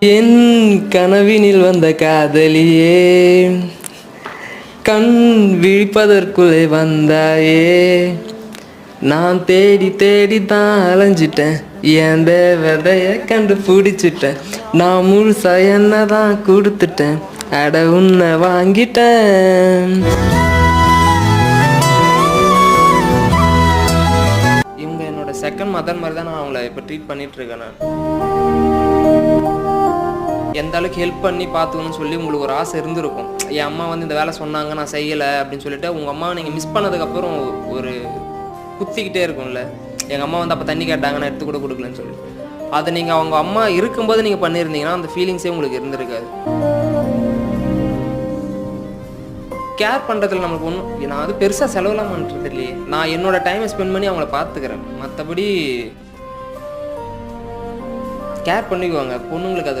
என் கனவினில் வந்த காதலியே, கண் விழிப்பதற்குள்ளே வந்தாயே, நான் தேடி தேடி தான் அலைஞ்சிட்டேன், என் தேவதைய கண்டுபிடிச்சிட்டேன், நான் முழுசா என்ன தான் கொடுத்துட்டேன், அட உன்னை வாங்கிட்டேன். இவங்க என்னோட செகண்ட் மதர் மாதிரி தான் நான் அவங்கள இப்போ ட்ரீட் பண்ணிட்டு இருக்கேன். நான் எந்த அளவுக்கு ஹெல்ப் பண்ணி பார்த்துக்கணும்னு சொல்லி உங்களுக்கு ஒரு ஆசை இருந்திருக்கும். என் அம்மா வந்து இந்த வேலை சொன்னாங்க நான் செய்யலை அப்படின்னு சொல்லிட்டு உங்கள் அம்மாவை நீங்கள் மிஸ் பண்ணதுக்கப்புறம் ஒரு குத்திக்கிட்டே இருக்கும்ல. எங்கள் அம்மா வந்து அப்போ தண்ணி கேட்டாங்க நான் எடுத்து கூட கொடுக்கலன்னு சொல்லி, அதை நீங்கள் அவங்க அம்மா இருக்கும்போது நீங்கள் பண்ணியிருந்தீங்கன்னா அந்த ஃபீலிங்ஸே உங்களுக்கு இருந்திருக்காது. கேர் பண்ணுறதுல நமக்கு ஒன்றும் நான் வந்து பெருசாக செலவுலாம் பண்ணுறது இல்லையே. நான் என்னோட டைமை ஸ்பெண்ட் பண்ணி அவங்கள பார்த்துக்கிறேன். மற்றபடி கேர் பண்ணிக்குவாங்க பொண்ணுங்களுக்கு அது ரொம்ப